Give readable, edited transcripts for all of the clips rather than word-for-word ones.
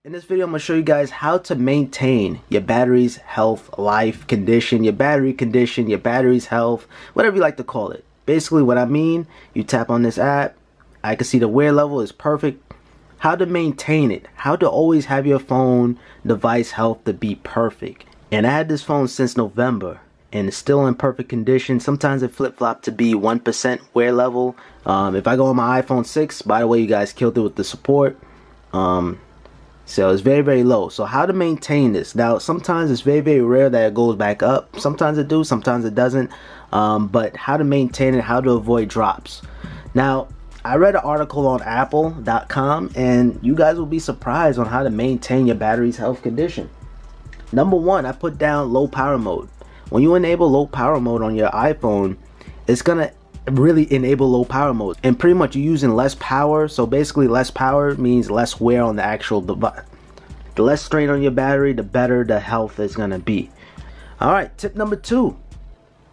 In this video, I'm going to show you guys how to maintain your battery's health, life, condition, your battery condition, your battery's health, whatever you like to call it. Basically, what I mean, you tap on this app, I can see the wear level is perfect. How to maintain it, how to always have your phone device health to be perfect. And I had this phone since November, and it's still in perfect condition. Sometimes it flip-flopped to be 1% wear level. If I go on my iPhone 6, by the way, you guys killed it with the support. So it's very, very low. So how to maintain this? Now, sometimes it's very, very rare that it goes back up. Sometimes it do, sometimes it doesn't. But how to maintain it, how to avoid drops. Now, I read an article on apple.com, and you guys will be surprised on how to maintain your battery's health condition. Number one, I put down low power mode. When you enable low power mode on your iPhone, it's gonna really enable low power mode, and pretty much you're using less power. So basically less power means less wear on the actual device. The less strain on your battery, the better the health is gonna be. Alright, tip number two,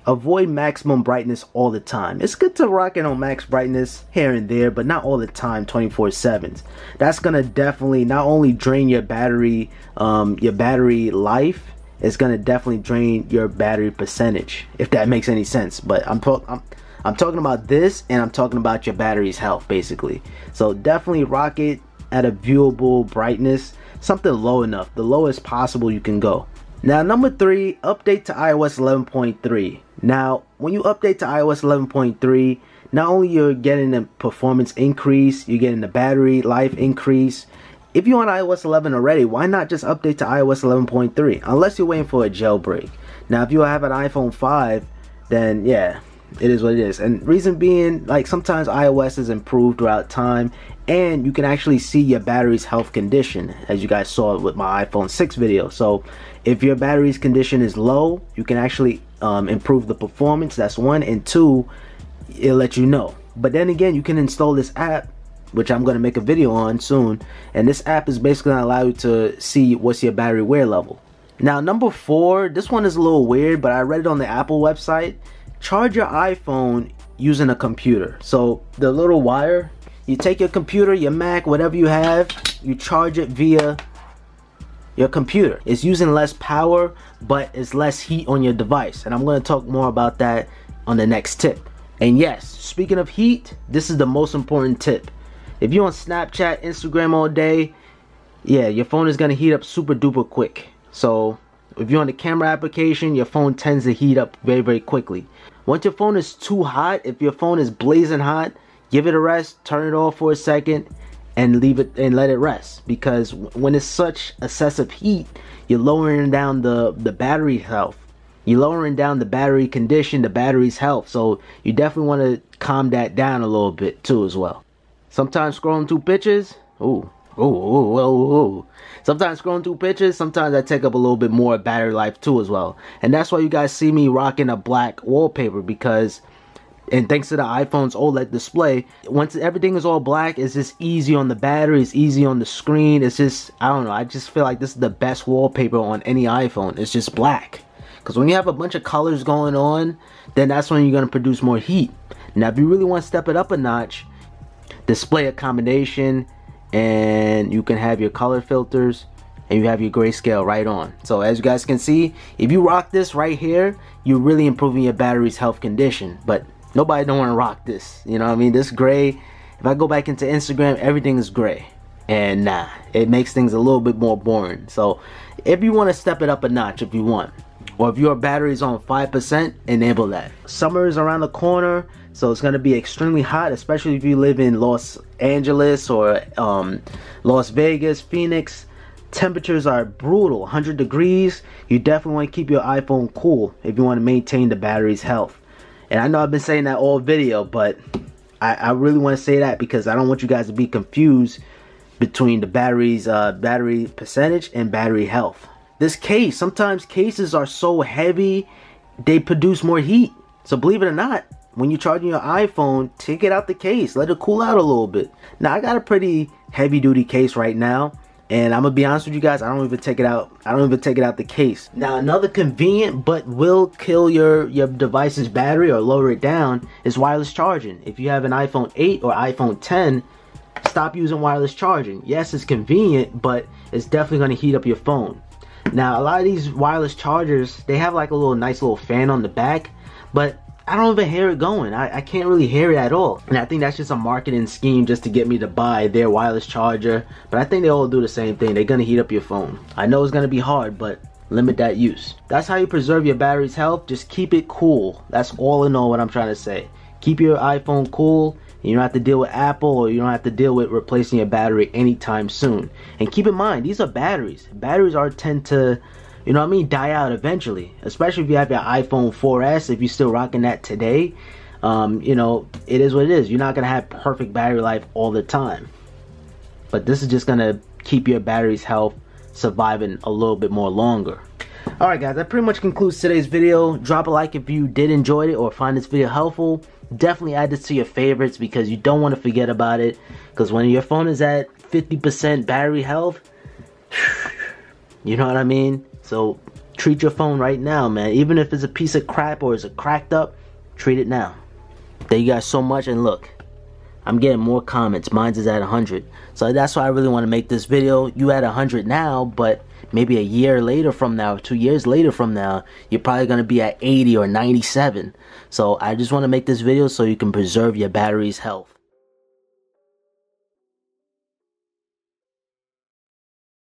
avoid maximum brightness all the time. It's good to rock it on max brightness here and there, but not all the time, 24/7. That's gonna definitely not only drain your battery life, it's gonna definitely drain your battery percentage, if that makes any sense. But I'm talking about this, and I'm talking about your battery's health, basically. So definitely rock it at a viewable brightness, something low enough, the lowest possible you can go. Now, number three, update to iOS 11.3. Now, when you update to iOS 11.3, not only you're getting a performance increase, you're getting the battery life increase. If you're on iOS 11 already, why not just update to iOS 11.3? Unless you're waiting for a jailbreak. Now, if you have an iPhone 5, then yeah, it is what it is. And reason being, like, sometimes iOS is improved throughout time, and you can actually see your battery's health condition, as you guys saw with my iPhone 6 video. So if your battery's condition is low, you can actually improve the performance. That's one. And two, it'll let you know. But then again, you can install this app, which I'm going to make a video on soon, and this app is basically going to allow you to see what's your battery wear level. Now, number four, this one is a little weird, but I read it on the Apple website. Charge your iPhone using a computer. So the little wire, you take your computer, your Mac, whatever you have, you charge it via your computer. It's using less power, but it's less heat on your device, and I'm going to talk more about that on the next tip. And yes, speaking of heat, this is the most important tip. If you're on Snapchat, Instagram all day, yeah, your phone is going to heat up super duper quick. So if you're on the camera application, your phone tends to heat up very, very quickly. Once your phone is too hot, if your phone is blazing hot, give it a rest, turn it off for a second, and leave it and let it rest. Because when it's such excessive heat, you're lowering down the battery health. You're lowering down the battery condition, the battery's health. So you definitely want to calm that down a little bit too as well. Sometimes scrolling through pictures, sometimes scrolling through pictures, sometimes I take up a little bit more battery life too as well. And that's why you guys see me rocking a black wallpaper, because, and thanks to the iPhone's OLED display, once everything is all black, it's just easy on the battery, it's easy on the screen. It's just, I don't know, I just feel like this is the best wallpaper on any iPhone. It's just black. Because when you have a bunch of colors going on, then that's when you're going to produce more heat. Now, if you really want to step it up a notch, display a combination, and you can have your color filters, and you have your grayscale right on. So as you guys can see, if you rock this right here, you're really improving your battery's health condition. But nobody don't want to rock this, you know what I mean? This gray, if I go back into Instagram, everything is gray, and nah, it makes things a little bit more boring. So if you want to step it up a notch, if you want, or if your battery is on 5%, enable that. Summer is around the corner, so it's going to be extremely hot, especially if you live in Los Angeles or Las Vegas, Phoenix. Temperatures are brutal, 100 degrees. You definitely want to keep your iPhone cool if you want to maintain the battery's health. And I know I've been saying that all video, but I really want to say that because I don't want you guys to be confused between the battery's battery percentage and battery health. This case, sometimes cases are so heavy, they produce more heat. So believe it or not, when you're charging your iPhone, take it out the case, let it cool out a little bit. Now, I got a pretty heavy duty case right now, and I'm gonna be honest with you guys, I don't even take it out the case. Now, another convenient but will kill your device's battery or lower it down is wireless charging. If you have an iPhone 8 or iPhone 10, stop stop using wireless charging. Yes, it's convenient, but it's definitely going to heat up your phone. Now, a lot of these wireless chargers, they have like a nice little fan on the back, but I don't even hear it going. I can't really hear it at all. And I think that's just a marketing scheme just to get me to buy their wireless charger. But I think they all do the same thing. They're going to heat up your phone. I know it's going to be hard, but limit that use. That's how you preserve your battery's health. Just keep it cool. That's all in all what I'm trying to say. Keep your iPhone cool. You don't have to deal with Apple, or you don't have to deal with replacing your battery anytime soon. And keep in mind, these are batteries. Batteries tend to, you know what I mean, die out eventually. Especially if you have your iPhone 4S, if you're still rocking that today. You know, it is what it is. You're not going to have perfect battery life all the time. But this is just going to keep your battery's health surviving a little bit more longer. Alright guys, that pretty much concludes today's video. Drop a like if you did enjoy it or find this video helpful. Definitely add this to your favorites because you don't want to forget about it. Because when your phone is at 50% battery health, you know what I mean? So treat your phone right now, man. Even if it's a piece of crap or it's cracked up, treat it now. Thank you guys so much, and look, I'm getting more comments. Mine's is at 100. So that's why I really want to make this video. You at 100 now, but maybe a year later from now, 2 years later from now, you're probably going to be at 80 or 97. So I just want to make this video so you can preserve your battery's health.